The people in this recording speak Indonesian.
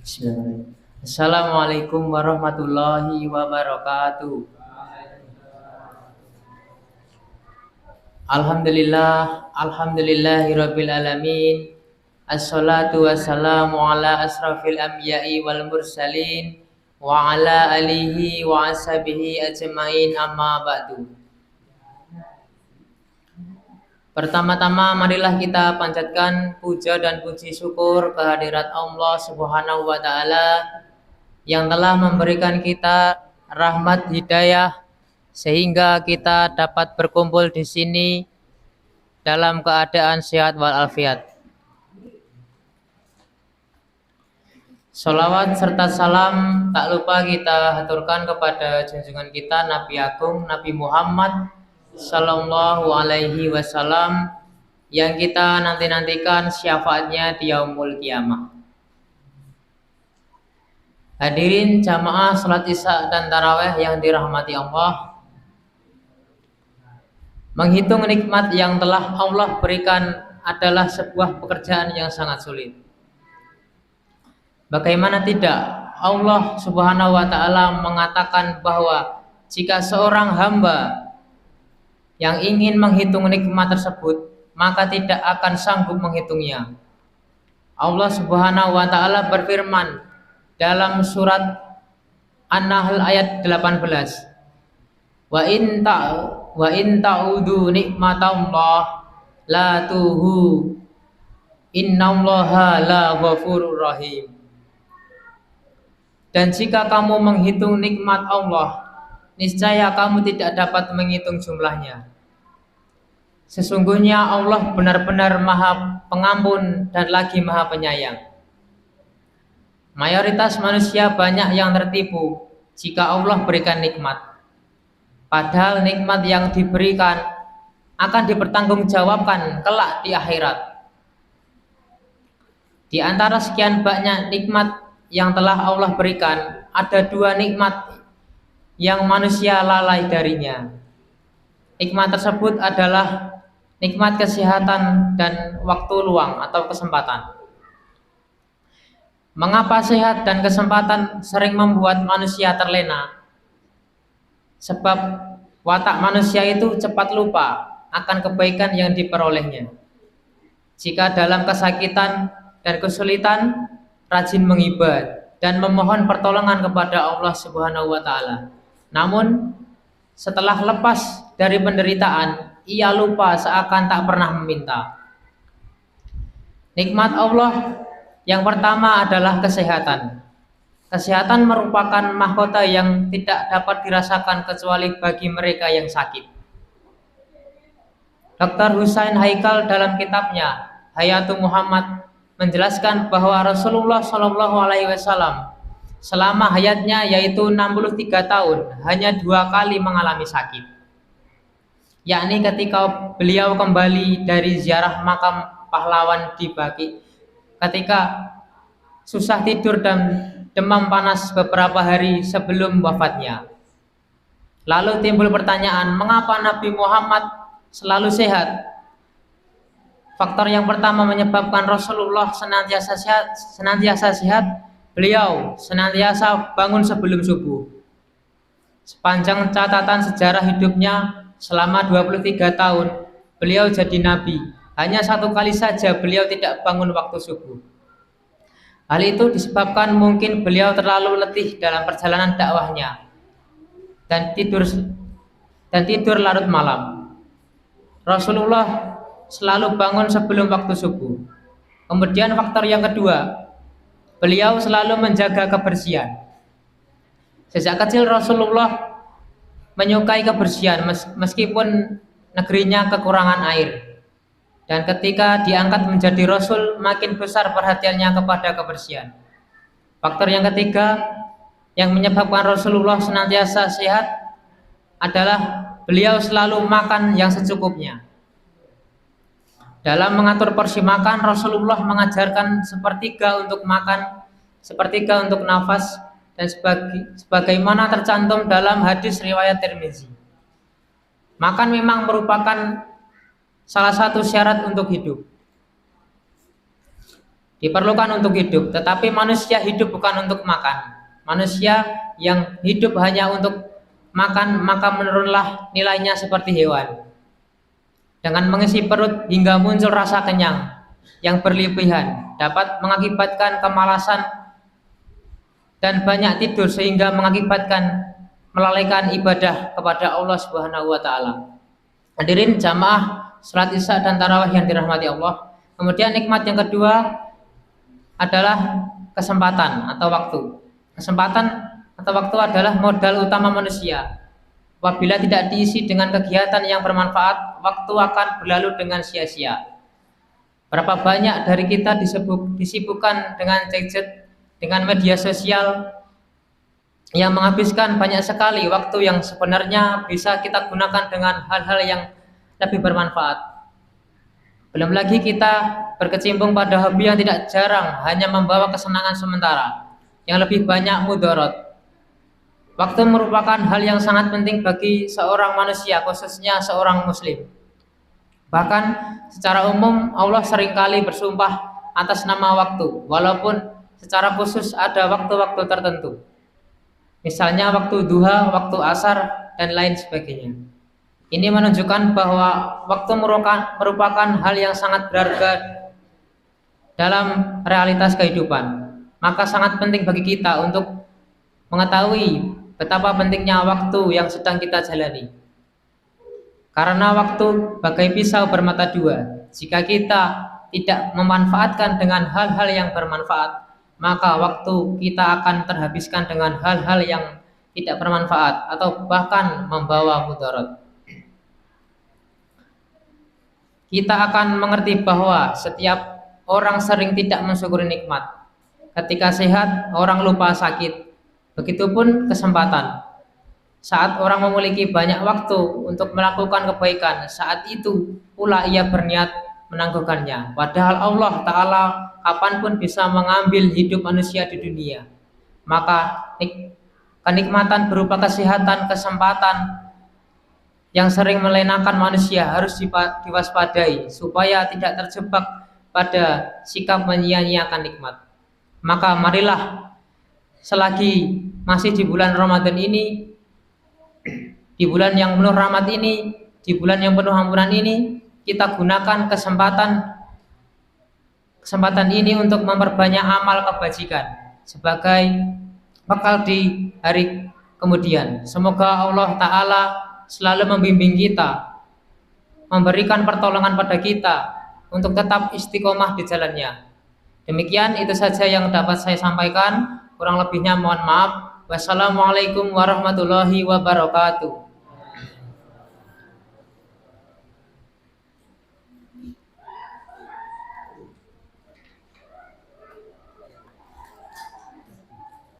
Bismillahirrahmanirrahim. Assalamualaikum warahmatullahi wabarakatuh. Alhamdulillahirabbil alamin. Assalatu wassalamu ala asrafil anbiya'i wal mursalin wa ala alihi wa ashabihi ajmain, amma ba'du. Pertama-tama marilah kita panjatkan puja dan puji syukur kehadirat Allah Subhanahu wa taala yang telah memberikan kita rahmat hidayah sehingga kita dapat berkumpul di sini dalam keadaan sehat walafiat. Sholawat serta salam tak lupa kita haturkan kepada junjungan kita Nabi Agung Nabi Muhammad Sallallahu Alaihi Wasallam yang kita nantikan syafaatnya di yaumul kiamah. Hadirin jamaah salat isya dan taraweh yang dirahmati Allah, menghitung nikmat yang telah Allah berikan adalah sebuah pekerjaan yang sangat sulit. Bagaimana tidak, Allah Subhanahu wa taala mengatakan bahwa jika seorang hamba yang ingin menghitung nikmat tersebut, maka tidak akan sanggup menghitungnya. Allah Subhanahu wa taala berfirman dalam surat An-Nahl ayat 18, Wa in ta'udu nikmatallah la tuhu innallaha la ghafurur rahim. Dan jika kamu menghitung nikmat Allah, niscaya kamu tidak dapat menghitung jumlahnya. Sesungguhnya Allah benar-benar Maha Pengampun dan lagi Maha Penyayang. Mayoritas manusia banyak yang tertipu jika Allah berikan nikmat. Padahal nikmat yang diberikan akan dipertanggungjawabkan kelak di akhirat. Di antara sekian banyak nikmat yang telah Allah berikan, ada dua nikmat yang manusia lalai darinya. Nikmat tersebut adalah nikmat kesehatan dan waktu luang atau kesempatan. Mengapa sehat dan kesempatan sering membuat manusia terlena? Sebab watak manusia itu cepat lupa akan kebaikan yang diperolehnya. Jika dalam kesakitan dan kesulitan, rajin mengibad dan memohon pertolongan kepada Allah Subhanahu wa taala. Namun setelah lepas dari penderitaan, ia lupa seakan tak pernah meminta. Nikmat Allah yang pertama adalah kesehatan. Kesehatan merupakan mahkota yang tidak dapat dirasakan kecuali bagi mereka yang sakit. Dr. Husain Haikal dalam kitabnya Hayatu Muhammad menjelaskan bahwa Rasulullah Shallallahu Alaihi Wasallam selama hayatnya, yaitu 63 tahun, hanya 2 kali mengalami sakit, yakni ketika beliau kembali dari ziarah makam pahlawan di Baqi, ketika susah tidur dan demam panas beberapa hari sebelum wafatnya. Lalu timbul pertanyaan, mengapa Nabi Muhammad selalu sehat? Faktor yang pertama menyebabkan Rasulullah senantiasa sehat, beliau senantiasa bangun sebelum subuh. Sepanjang catatan sejarah hidupnya selama 23 tahun beliau jadi nabi, hanya 1 kali saja beliau tidak bangun waktu subuh. Hal itu disebabkan mungkin beliau terlalu letih dalam perjalanan dakwahnya dan tidur larut malam. Rasulullah selalu bangun sebelum waktu subuh. Kemudian faktor yang kedua, beliau selalu menjaga kebersihan. Sejak kecil Rasulullah menyukai kebersihan meskipun negerinya kekurangan air. Dan ketika diangkat menjadi Rasul, makin besar perhatiannya kepada kebersihan. Faktor yang ketiga yang menyebabkan Rasulullah senantiasa sehat adalah beliau selalu makan yang secukupnya. Dalam mengatur porsi makan, Rasulullah mengajarkan sepertiga untuk makan, sepertiga untuk nafas, dan sebagaimana tercantum dalam hadis riwayat Tirmizi. Makan memang merupakan salah satu syarat untuk hidup. diperlukan untuk hidup, tetapi manusia hidup bukan untuk makan. Manusia yang hidup hanya untuk makan, maka menurunlah nilainya seperti hewan. Dengan mengisi perut hingga muncul rasa kenyang yang berlebihan dapat mengakibatkan kemalasan dan banyak tidur sehingga mengakibatkan melalaikan ibadah kepada Allah Subhanahu wa taala. Hadirin jamaah salat Isya dan tarawih yang dirahmati Allah. Kemudian nikmat yang kedua adalah kesempatan atau waktu. Kesempatan atau waktu adalah modal utama manusia. Apabila tidak diisi dengan kegiatan yang bermanfaat, waktu akan berlalu dengan sia-sia. Berapa banyak dari kita disibukkan dengan gadget, dengan media sosial yang menghabiskan banyak sekali waktu yang sebenarnya bisa kita gunakan dengan hal-hal yang lebih bermanfaat. Belum lagi kita berkecimpung pada hobi yang tidak jarang hanya membawa kesenangan sementara, yang lebih banyak mudarat. Waktu merupakan hal yang sangat penting bagi seorang manusia, khususnya seorang muslim. Bahkan secara umum Allah seringkali bersumpah atas nama waktu, walaupun secara khusus ada waktu-waktu tertentu. Misalnya waktu duha, waktu asar, dan lain sebagainya. Ini menunjukkan bahwa waktu merupakan hal yang sangat berharga dalam realitas kehidupan. Maka sangat penting bagi kita untuk mengetahui betapa pentingnya waktu yang sedang kita jalani. Karena waktu bagai pisau bermata dua. Jika kita tidak memanfaatkan dengan hal-hal yang bermanfaat, maka waktu kita akan terhabiskan dengan hal-hal yang tidak bermanfaat atau bahkan membawa mudarat. Kita akan mengerti bahwa setiap orang sering tidak mensyukuri nikmat. Ketika sehat, orang lupa sakit. Begitupun kesempatan. Saat orang memiliki banyak waktu untuk melakukan kebaikan, saat itu pula ia berniat menangguhkannya. Padahal Allah Ta'ala kapanpun bisa mengambil hidup manusia di dunia. Maka kenikmatan berupa kesehatan, kesempatan yang sering melenakan manusia harus diwaspadai supaya tidak terjebak pada sikap menyia-nyiakan nikmat. Maka marilah selagi masih di bulan Ramadan ini, di bulan yang penuh rahmat ini, di bulan yang penuh ampunan ini, kita gunakan kesempatan ini untuk memperbanyak amal kebajikan sebagai bekal di hari kemudian. Semoga Allah Ta'ala selalu membimbing kita, memberikan pertolongan pada kita untuk tetap istiqomah di jalannya. Demikian itu saja yang dapat saya sampaikan. Kurang lebihnya mohon maaf. Wassalamualaikum warahmatullahi wabarakatuh.